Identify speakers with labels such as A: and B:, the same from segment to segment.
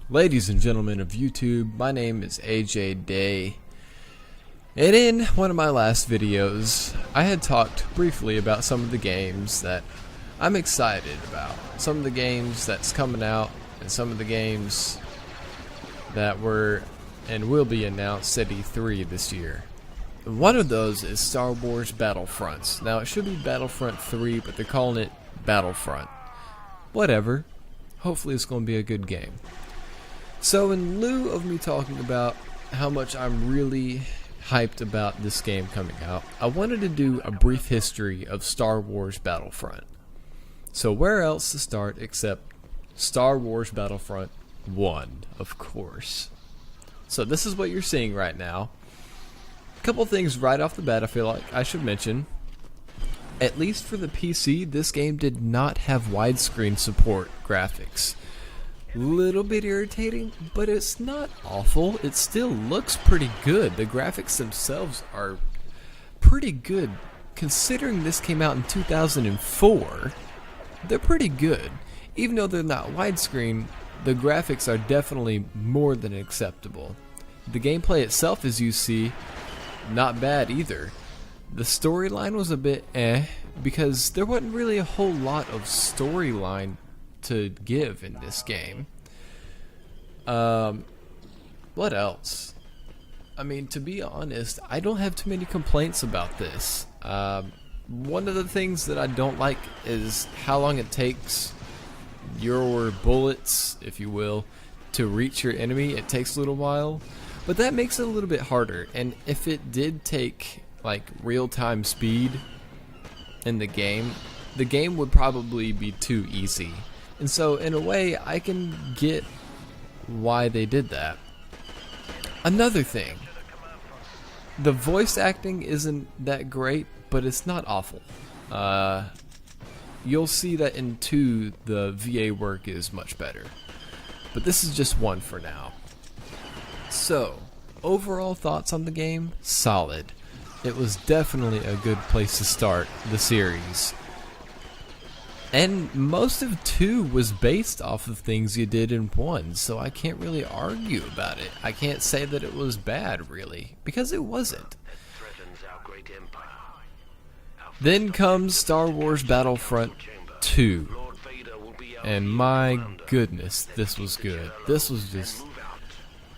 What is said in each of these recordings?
A: Ladies and gentlemen of YouTube, my name is AJ Day, and in one of my last videos, I had talked briefly about some of the games that I'm excited about. Some of the games that's coming out, and some of the games that were and will be announced at E3 this year. One of those is Star Wars Battlefront. Now, it should be Battlefront 3, but they're calling it Battlefront. Whatever. Hopefully it's going to be a good game. So in lieu of me talking about how much I'm really hyped about this game coming out, I wanted to do a brief history of Star Wars Battlefront. So where else to start except Star Wars Battlefront 1, of course. So this is what you're seeing right now. A couple things right off the bat I feel like I should mention. At least for the PC, this game did not have widescreen support graphics. Little bit irritating, but it's not awful. It still looks pretty good. The graphics themselves are pretty good. Considering this came out in 2004, they're pretty good. Even though they're not widescreen, the graphics are definitely more than acceptable. The gameplay itself, as you see, not bad either. The storyline was a bit because there wasn't really a whole lot of storyline to give in this game. What else? I mean, to be honest, I don't have too many complaints about this. One of the things that I don't like is how long it takes your bullets, if you will, to reach your enemy. It takes a little while, but that makes it a little bit harder. And if it did take like real-time speed in the game would probably be too easy. And so in a way, I can get why they did that. Another thing, the voice acting isn't that great, but it's not awful. You'll see that in 2, the VA work is much better. But this is just 1 for now. So, overall thoughts on the game? Solid. It was definitely a good place to start the series. And most of 2 was based off of things you did in 1, so I can't really argue about it. I can't say that it was bad, really, because it wasn't. Then comes Star Wars Battlefront 2. And my goodness, this was good. This was just...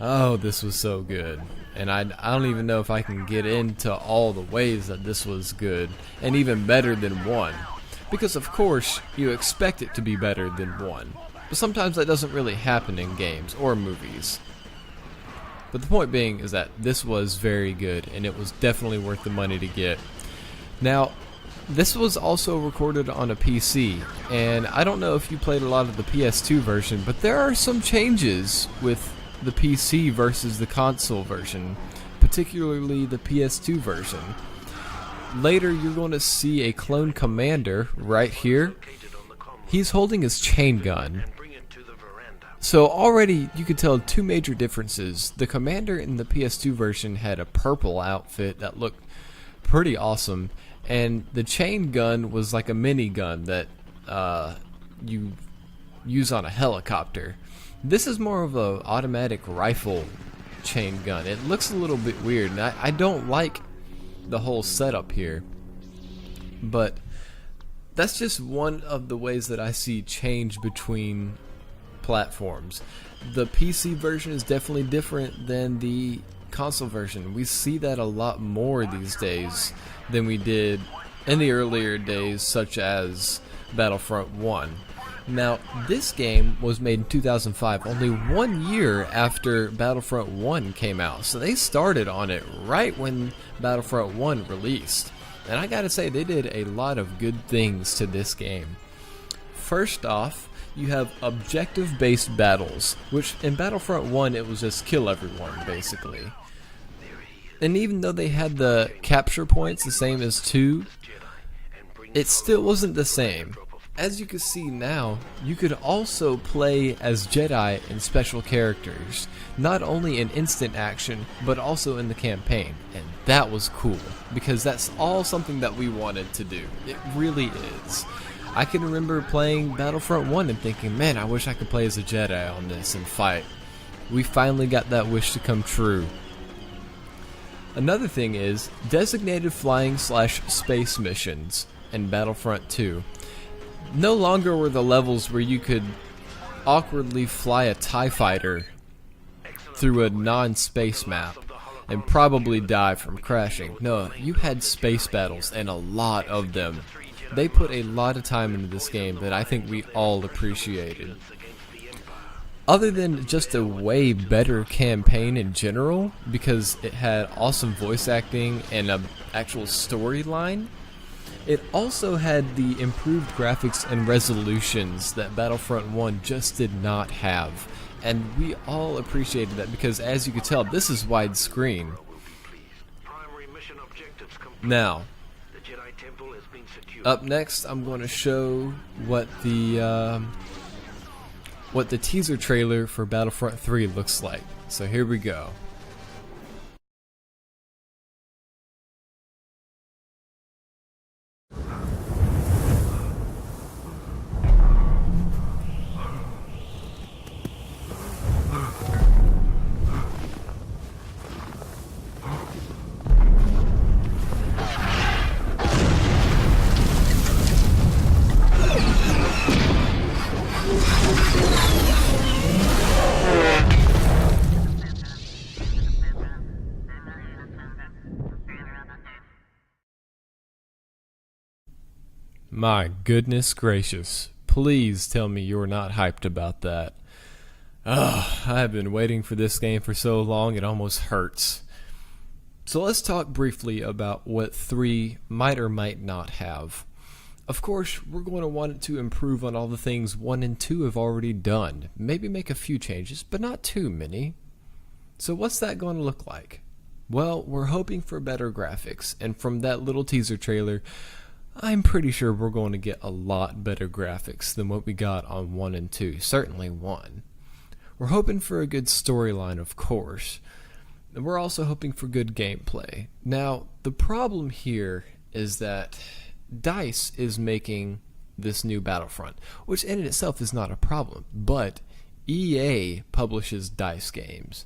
A: oh, this was so good. And I don't even know if I can get into all the ways that this was good, and even better than 1. Because of course, you expect it to be better than 1. But sometimes that doesn't really happen in games or movies. But the point being is that this was very good, and it was definitely worth the money to get. Now, this was also recorded on a PC, and I don't know if you played a lot of the PS2 version, but there are some changes with the PC versus the console version, particularly the PS2 version. Later, you're going to see a clone commander right here. He's holding his chain gun. So already you could tell 2 major differences. The commander in the PS2 version had a purple outfit that looked pretty awesome, and the chain gun was like a minigun that you use on a helicopter. This is more of an automatic rifle chain gun. It looks a little bit weird, and I don't like the whole setup here, but that's just one of the ways that I see change between platforms. The PC version is definitely different than the console version. We see that a lot more these days than we did in the earlier days, such as Battlefront 1. Now, this game was made in 2005, only 1 year after Battlefront 1 came out. So they started on it right when Battlefront 1 released. And I gotta say, they did a lot of good things to this game. First off, you have objective-based battles, which in Battlefront 1, it was just kill everyone, basically. And even though they had the capture points the same as 2, it still wasn't the same. As you can see now, you could also play as Jedi and special characters, not only in instant action, but also in the campaign. And that was cool, because that's all something that we wanted to do. It really is. I can remember playing Battlefront 1 and thinking, man, I wish I could play as a Jedi on this and fight. We finally got that wish to come true. Another thing is designated flying/space missions in Battlefront 2. No longer were the levels where you could awkwardly fly a TIE fighter through a non-space map and probably die from crashing. No, you had space battles, and a lot of them. They put a lot of time into this game that I think we all appreciated. Other than just a way better campaign in general, because it had awesome voice acting and an actual storyline, it also had the improved graphics and resolutions that Battlefront 1 just did not have. And we all appreciated that because, as you can tell, this is widescreen. Now, up next, I'm going to show what the teaser trailer for Battlefront 3 looks like. So here we go. My goodness gracious. Please tell me you're not hyped about that. Ugh, I have been waiting for this game for so long it almost hurts. So let's talk briefly about what 3 might or might not have. Of course, we're going to want it to improve on all the things 1 and 2 have already done. Maybe make a few changes, but not too many. So what's that going to look like? Well, we're hoping for better graphics, and from that little teaser trailer, I'm pretty sure we're going to get a lot better graphics than what we got on 1 and 2, certainly 1. We're hoping for a good storyline, of course, and we're also hoping for good gameplay. Now, the problem here is that DICE is making this new Battlefront, which in itself is not a problem, but EA publishes DICE games.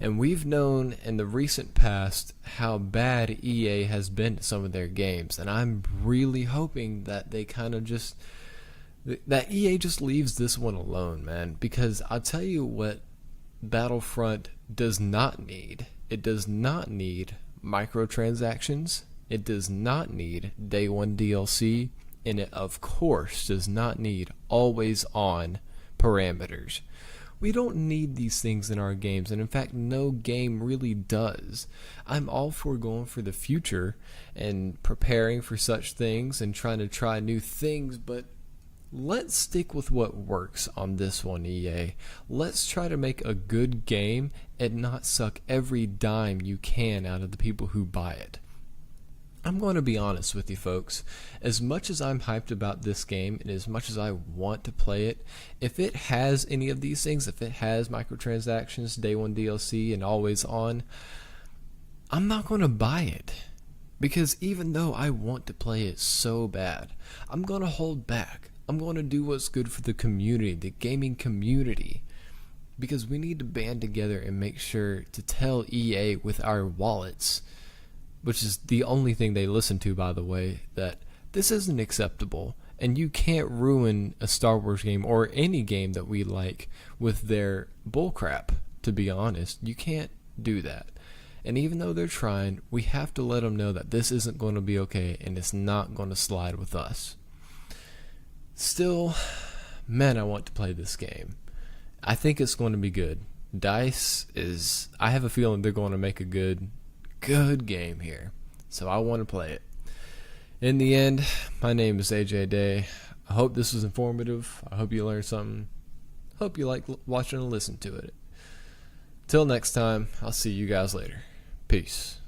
A: And we've known in the recent past how bad EA has been at some of their games, and I'm really hoping that they kind of just, that EA just leaves this one alone, man, because I'll tell you what Battlefront does not need. It does not need microtransactions, it does not need day one DLC, and it of course does not need always on parameters. We don't need these things in our games, and in fact, no game really does. I'm all for going for the future and preparing for such things and trying to try new things, but let's stick with what works on this one, EA. Let's try to make a good game and not suck every dime you can out of the people who buy it. I'm going to be honest with you folks, as much as I'm hyped about this game and as much as I want to play it, if it has any of these things, if it has microtransactions, day one DLC, and always on, I'm not going to buy it. Because even though I want to play it so bad, I'm going to hold back. I'm going to do what's good for the community, the gaming community. Because we need to band together and make sure to tell EA with our wallets, which is the only thing they listen to, by the way, that this isn't acceptable, and you can't ruin a Star Wars game or any game that we like with their bullcrap, to be honest. You can't do that. And even though they're trying, we have to let them know that this isn't going to be okay, and it's not going to slide with us. Still, man, I want to play this game. I think it's going to be good. DICE is, I have a feeling they're going to make a good game here, so I want to play it. In the end, my name is AJ Day. I hope this was informative. I hope you learned something. Hope you like watching and listening to it. Till next time, I'll see you guys later. Peace.